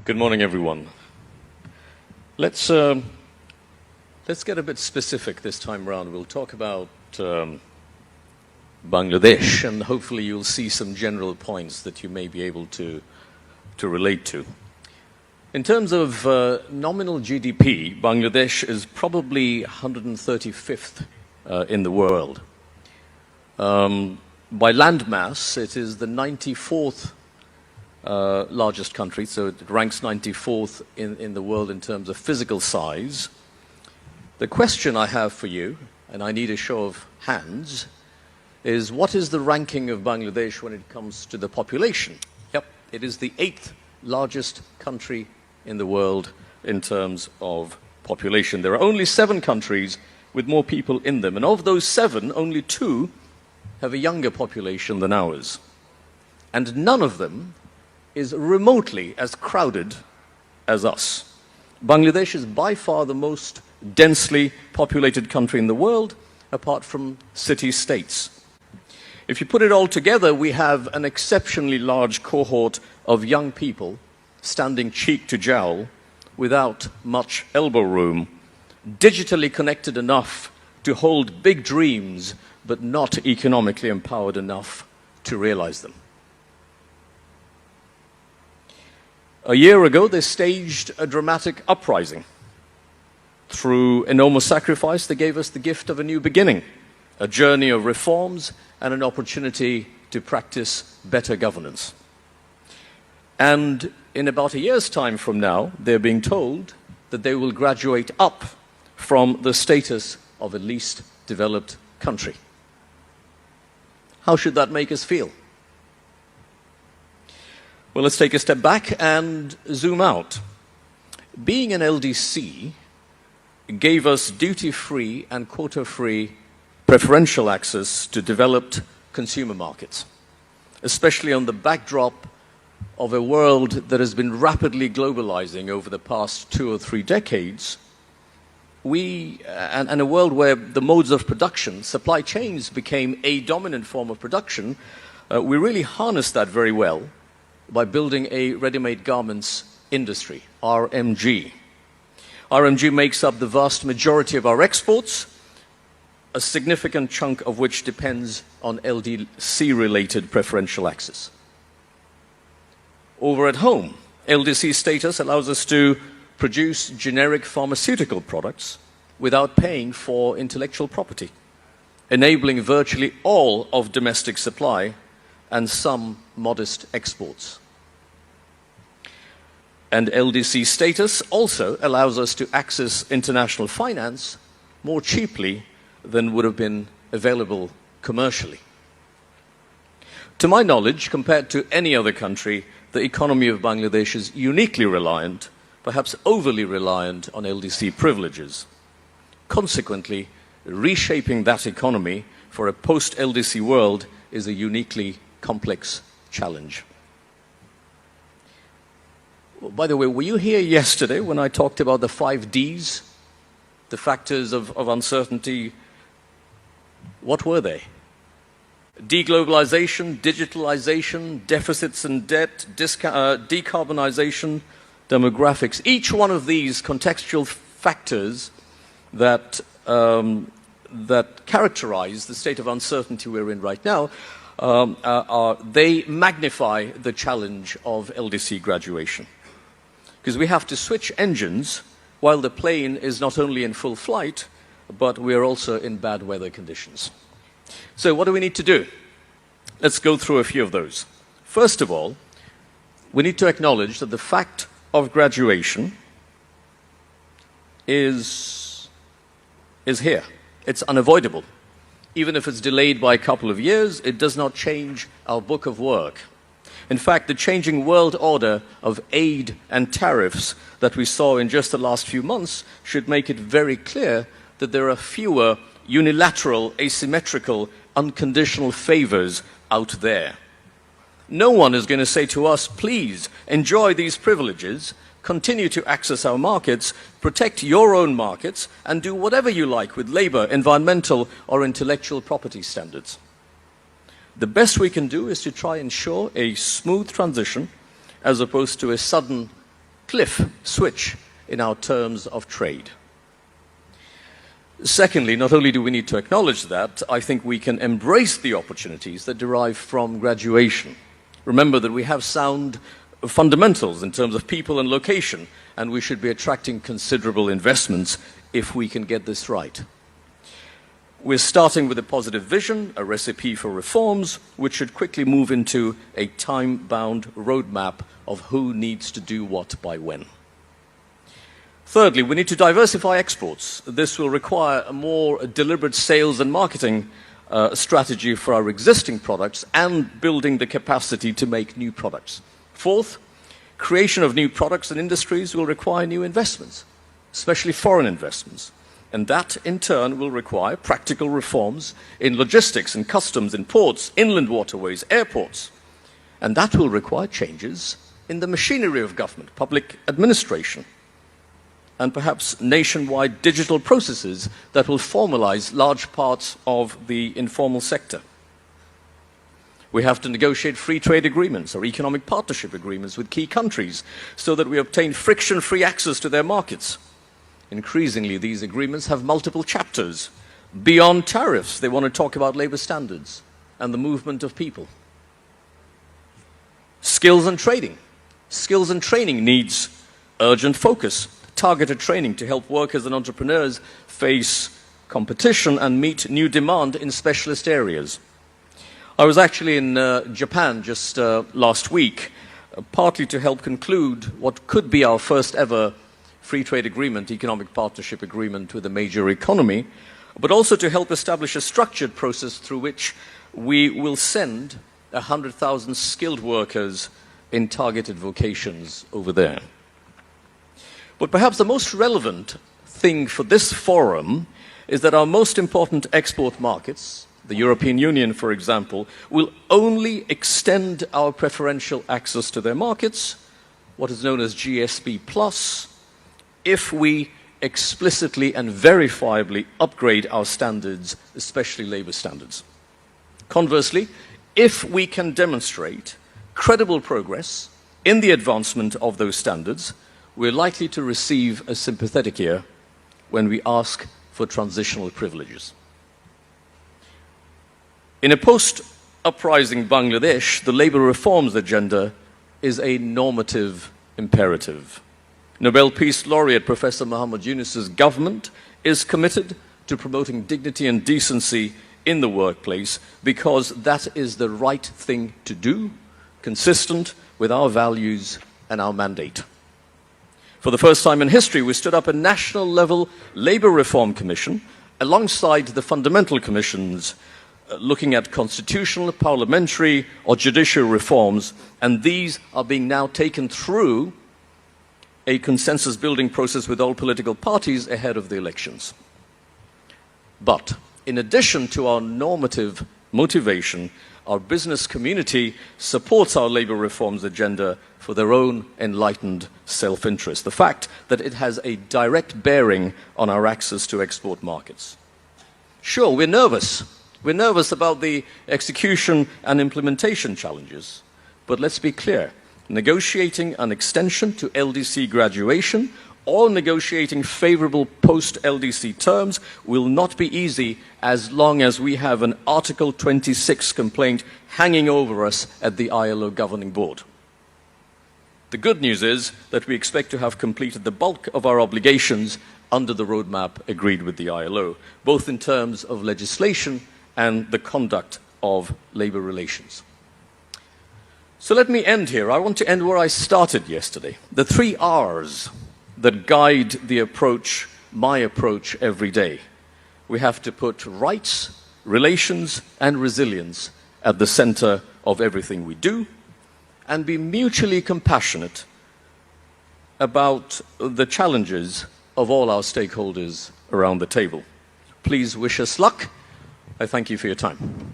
Good morning, everyone. Let's get a bit specific this time round. We'll talk about Bangladesh, and hopefully you'll see some general points that you may be able to relate to. In terms of nominal GDP, Bangladesh is probably 135th in the world. By landmass, it is the 94th largest country, so it ranks 94th in the world in terms of physical size. The question I have for you, and I need a show of hands, is what is the ranking of Bangladesh when it comes to the population? Yep, it is the 8th largest country in the world in terms of population. There are only 7 countries with more people in them, and of those 7, only 2 have a younger population than ours. And none of them is remotely as crowded as us. Bangladesh is by far the most densely populated country in the world, apart from city-states. If you put it all together, we have an exceptionally large cohort of young people standing cheek to jowl without much elbow room, digitally connected enough to hold big dreams, but not economically empowered enough to realize them. A year ago, they staged a dramatic uprising. Through enormous sacrifice, they gave us the gift of a new beginning, a journey of reforms and an opportunity to practice better governance. And in about a year's time from now, they're being told that they will graduate up from the status of a least developed country. How should that make us feel? Well, let's take a step back and zoom out. Being an LDC gave us duty-free and quota-free preferential access to developed consumer markets, especially on the backdrop of a world that has been rapidly globalizing over the past 2 or 3 decades. And a world where the modes of production, supply chains became a dominant form of production, we really harnessed that very well by building a ready-made garments industry, RMG. RMG makes up the vast majority of our exports, a significant chunk of which depends on LDC-related preferential access. Over at home, LDC status allows us to produce generic pharmaceutical products without paying for intellectual property, enabling virtually all of domestic supply and some modest exports. And LDC status also allows us to access international finance more cheaply than would have been available commercially. To my knowledge, compared to any other country, the economy of Bangladesh is uniquely reliant, perhaps overly reliant, on LDC privileges. Consequently, reshaping that economy for a post-LDC world is a uniquely complex challenge. By the way, were you here yesterday when I talked about the 5 Ds, the factors of uncertainty? What were they? Deglobalization, digitalization, deficits and debt, decarbonization, demographics. Each one of these contextual factors that characterize the state of uncertainty we're in right now, they magnify the challenge of LDC graduation. Because we have to switch engines while the plane is not only in full flight, but we are also in bad weather conditions. So what do we need to do? Let's go through a few of those. First of all, we need to acknowledge that the fact of graduation is here. It's unavoidable. Even if it's delayed by a couple of years, it does not change our book of work. In fact, the changing world order of aid and tariffs that we saw in just the last few months should make it very clear that there are fewer unilateral, asymmetrical, unconditional favors out there. No one is going to say to us, please enjoy these privileges, continue to access our markets, protect your own markets, and do whatever you like with labor, environmental, or intellectual property standards. The best we can do is to try and ensure a smooth transition as opposed to a sudden cliff switch in our terms of trade. Secondly, not only do we need to acknowledge that, I think we can embrace the opportunities that derive from graduation. Remember that we have sound fundamentals in terms of people and location, and we should be attracting considerable investments if we can get this right. We're starting with a positive vision, a recipe for reforms, which should quickly move into a time-bound roadmap of who needs to do what by when. Thirdly, we need to diversify exports. This will require a more deliberate sales and marketing strategy for our existing products and building the capacity to make new products. Fourth, creation of new products and industries will require new investments, especially foreign investments. And that, in turn, will require practical reforms in logistics and customs, in ports, inland waterways, airports. And that will require changes in the machinery of government, public administration, and perhaps nationwide digital processes that will formalize large parts of the informal sector. We have to negotiate free trade agreements or economic partnership agreements with key countries so that we obtain friction-free access to their markets. Increasingly, these agreements have multiple chapters. Beyond tariffs, they want to talk about labor standards and the movement of people. Skills and training. Skills and training needs urgent focus, targeted training to help workers and entrepreneurs face competition and meet new demand in specialist areas. I was actually in Japan just last week, partly to help conclude what could be our first ever free trade agreement, economic partnership agreement with a major economy, but also to help establish a structured process through which we will send 100,000 skilled workers in targeted vocations over there. But perhaps the most relevant thing for this forum is that our most important export markets, the European Union, for example, will only extend our preferential access to their markets, what is known as GSP+, if we explicitly and verifiably upgrade our standards, especially labor standards. Conversely, if we can demonstrate credible progress in the advancement of those standards, we're likely to receive a sympathetic ear when we ask for transitional privileges. In a post-uprising Bangladesh, the labor reforms agenda is a normative imperative. Nobel Peace Laureate Professor Muhammad Yunus's government is committed to promoting dignity and decency in the workplace because that is the right thing to do, consistent with our values and our mandate. For the first time in history, we stood up a national-level labor reform commission alongside the fundamental commissions looking at constitutional, parliamentary, or judicial reforms, and these are being now taken through a consensus-building process with all political parties ahead of the elections. But in addition to our normative motivation, our business community supports our labor reforms agenda for their own enlightened self-interest, the fact that it has a direct bearing on our access to export markets. Sure, we're nervous. We're nervous about the execution and implementation challenges. But let's be clear, negotiating an extension to LDC graduation or negotiating favorable post-LDC terms will not be easy as long as we have an Article 26 complaint hanging over us at the ILO governing board. The good news is that we expect to have completed the bulk of our obligations under the roadmap agreed with the ILO, both in terms of legislation and the conduct of labor relations. So let me end here. I want to end where I started yesterday. The 3 R's that guide the approach, my approach every day. We have to put rights, relations, and resilience at the center of everything we do, and be mutually compassionate about the challenges of all our stakeholders around the table. Please wish us luck. I thank you for your time.